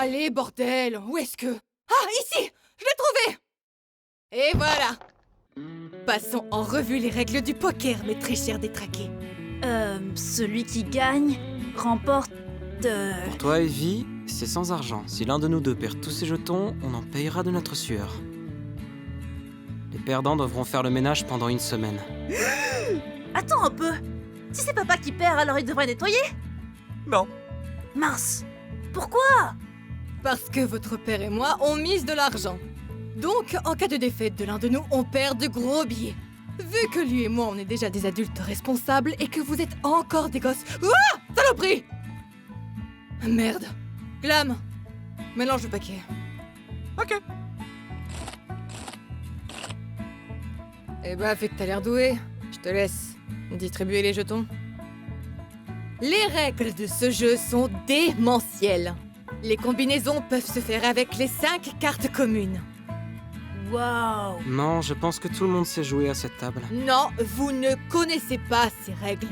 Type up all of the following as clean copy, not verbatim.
Allez, bordel, où est-ce que... Ah, ici! Je l'ai trouvé! Et voilà! Passons en revue les règles du poker, mes très chers détraqués. Celui qui gagne remporte... Pour toi, Evie, c'est sans argent. Si l'un de nous deux perd tous ses jetons, on en payera de notre sueur. Les perdants devront faire le ménage pendant 1 semaine. Attends un peu. Si c'est papa qui perd, alors il devrait nettoyer? Non. Mince. Pourquoi? Parce que votre père et moi, on mise de l'argent. Donc, en cas de défaite de l'un de nous, on perd de gros billets. Vu que lui et moi, on est déjà des adultes responsables et que vous êtes encore des gosses... Ouah! Saloperie! Merde. Glam, mélange le paquet. Ok. Eh bah, fait que t'as l'air doué. Je te laisse distribuer les jetons. Les règles de ce jeu sont démentielles. Les combinaisons peuvent se faire avec les 5 cartes communes. Waouh. Non, je pense que tout le monde sait jouer à cette table. Non, vous ne connaissez pas ces règles.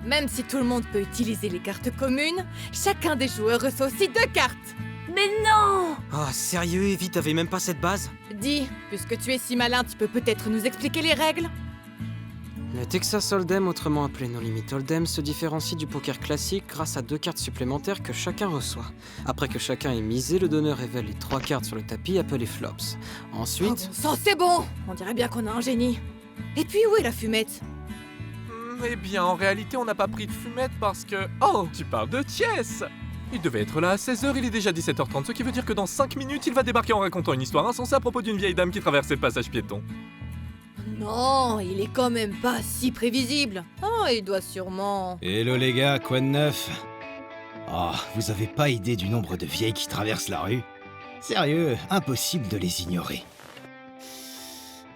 Même si tout le monde peut utiliser les cartes communes, chacun des joueurs reçoit aussi 2 cartes. Mais non! Oh, sérieux, Evie, t'avais même pas cette base? Dis, puisque tu es si malin, tu peux peut-être nous expliquer les règles? Le Texas Hold'em, autrement appelé No Limit Hold'em, se différencie du poker classique grâce à 2 cartes supplémentaires que chacun reçoit. Après que chacun ait misé, le donneur révèle les 3 cartes sur le tapis appelées flops. Ensuite... Oh, bon sang, c'est bon! On dirait bien qu'on a un génie. Et puis où est la fumette? Eh bien, en réalité, on n'a pas pris de fumette parce que... Oh, tu parles de Chess! Il devait être là à 16h, il est déjà 17h30, ce qui veut dire que dans 5 minutes, il va débarquer en racontant une histoire insensée à propos d'une vieille dame qui traversait le passage piéton. Non, il est quand même pas si prévisible. Oh, il doit sûrement... Hello les gars, quoi de neuf? Oh, vous avez pas idée du nombre de vieilles qui traversent la rue? Sérieux, impossible de les ignorer.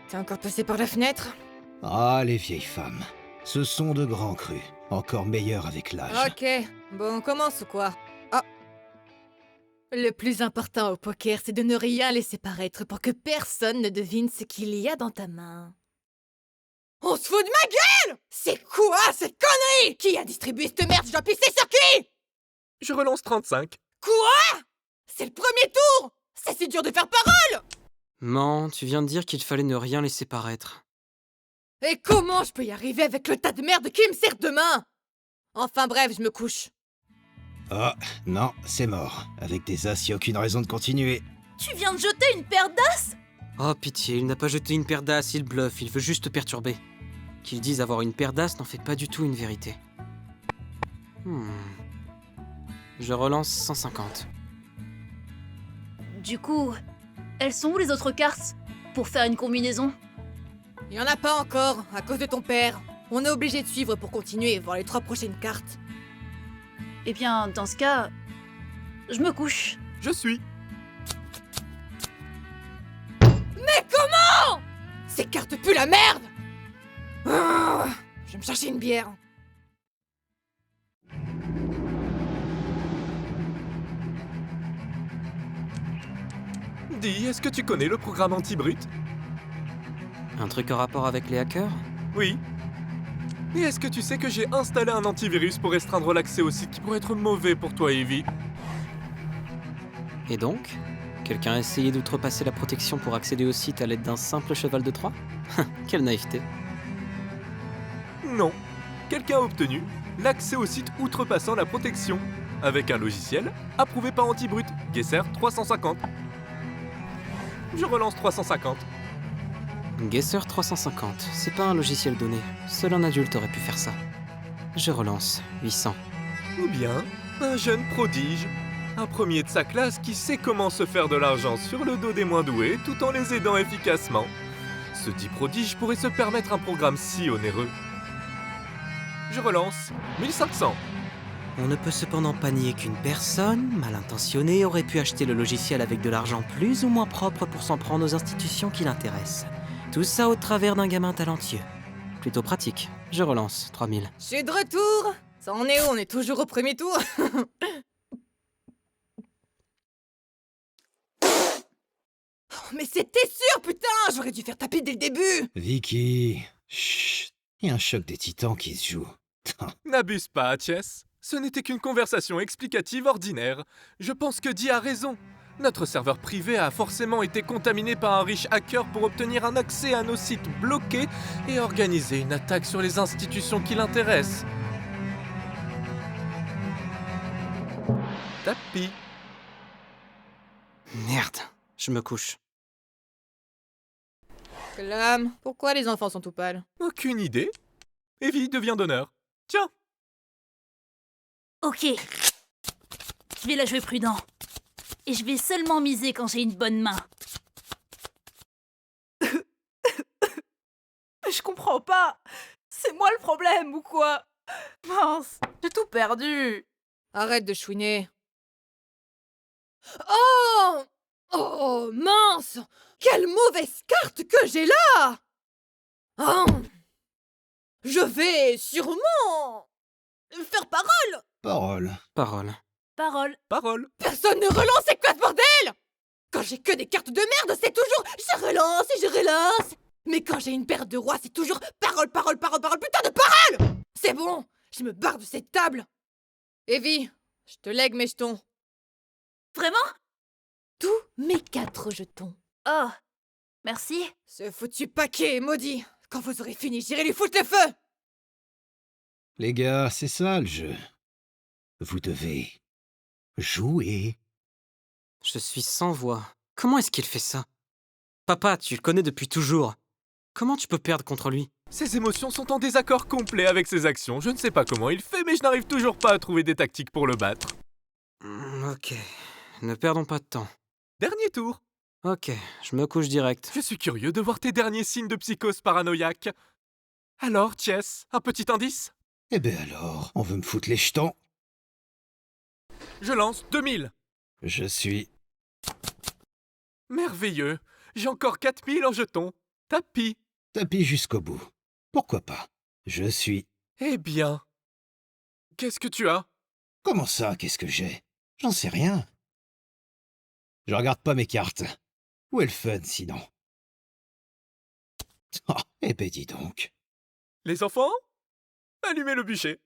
T'es encore passé par la fenêtre? Ah, les vieilles femmes. Ce sont de grands crus, encore meilleurs avec l'âge. Ok, bon, on commence ou quoi? Ah. Le plus important au poker, c'est de ne rien laisser paraître pour que personne ne devine ce qu'il y a dans ta main. On se fout de ma gueule! C'est quoi cette connerie? Qui a distribué cette merde? Je dois pisser sur qui? Je relance 35. Quoi? C'est le premier tour! C'est si dur de faire parole! Man, tu viens de dire qu'il fallait ne rien laisser paraître. Et comment je peux y arriver avec le tas de merde qui me sert de main? Enfin bref, je me couche. Oh, non, c'est mort. Avec des as, y a aucune raison de continuer. Tu viens de jeter une paire d'as? Oh pitié, il n'a pas jeté une paire d'as, il bluffe, il veut juste te perturber. Qu'il dise avoir une paire d'as n'en fait pas du tout une vérité. Je relance 150. Du coup, elles sont où les autres cartes? Pour faire une combinaison? Il y en a pas encore, à cause de ton père. On est obligé de suivre pour continuer et voir les 3 prochaines cartes. Eh bien, dans ce cas, je me couche. Je suis. Mais comment? Ces cartes puent la merde! Ah, je vais me chercher une bière. Dis, est-ce que tu connais le programme anti-brut? Un truc en rapport avec les hackers? Oui. Et est-ce que tu sais que j'ai installé un antivirus pour restreindre l'accès au site qui pourrait être mauvais pour toi, Evie? Et donc? Quelqu'un a essayé d'outrepasser la protection pour accéder au site à l'aide d'un simple cheval de Troie? Quelle naïveté. Non. Quelqu'un a obtenu l'accès au site outrepassant la protection avec un logiciel approuvé par Antibrut, Gesser 350. Je relance 350. Gesser 350, c'est pas un logiciel donné. Seul un adulte aurait pu faire ça. Je relance 800. Ou bien un jeune prodige, un premier de sa classe qui sait comment se faire de l'argent sur le dos des moins doués tout en les aidant efficacement. Ce dit prodige pourrait se permettre un programme si onéreux. Je relance 1500. On ne peut cependant pas nier qu'une personne, mal intentionnée, aurait pu acheter le logiciel avec de l'argent plus ou moins propre pour s'en prendre aux institutions qui l'intéressent. Tout ça au travers d'un gamin talentueux. Plutôt pratique. Je relance 3000. Je suis de retour. Ça en est où? On est toujours au premier tour. Oh, mais c'était sûr, putain! J'aurais dû faire tapis dès le début! Vicky, chut, y a un choc des titans qui se joue. N'abuse pas, Chess. Ce n'était qu'une conversation explicative ordinaire. Je pense que Dee a raison. Notre serveur privé a forcément été contaminé par un riche hacker pour obtenir un accès à nos sites bloqués et organiser une attaque sur les institutions qui l'intéressent. Tapis. Merde, je me couche. Clam, pourquoi les enfants sont tout pâles? Aucune idée. Evie devient d'honneur. Tiens. Ok. Je vais la jouer prudent. Et je vais seulement miser quand j'ai une bonne main. Je comprends pas. C'est moi le problème ou quoi? Mince, j'ai tout perdu. Arrête de chouiner. Oh! Oh, mince! Quelle mauvaise carte que j'ai là! Ah! Je vais sûrement faire parole! Parole. Parole. Parole. Parole. Personne ne relance, c'est quoi ce bordel? Quand j'ai que des cartes de merde, c'est toujours je relance et je relance. Mais quand j'ai une paire de rois, c'est toujours parole, parole, parole, parole, putain de parole! C'est bon, je me barre de cette table. Evie, je te lègue mes jetons. Vraiment? Tous mes 4 jetons. Oh. Merci. Ce foutu paquet est maudit. Quand vous aurez fini, j'irai lui foutre le feu. Les gars, c'est ça le jeu. Vous devez jouer. Je suis sans voix. Comment est-ce qu'il fait ça? Papa, tu le connais depuis toujours. Comment tu peux perdre contre lui? Ses émotions sont en désaccord complet avec ses actions. Je ne sais pas comment il fait, mais je n'arrive toujours pas à trouver des tactiques pour le battre. Ok, ne perdons pas de temps. Dernier tour. Ok, je me couche direct. Je suis curieux de voir tes derniers signes de psychose paranoïaque. Alors, Chess, un petit indice? Eh ben alors, on veut me foutre les jetons. Je lance 2000. Je suis... Merveilleux. J'ai encore 4000 en jetons. Tapis. tapis jusqu'au bout. Pourquoi pas? Je suis... Eh bien. Qu'est-ce que tu as? Comment ça, qu'est-ce que j'ai? J'en sais rien. Je regarde pas mes cartes. Où est le fun, sinon? Oh, eh ben dis donc. Les enfants? Allumez le bûcher.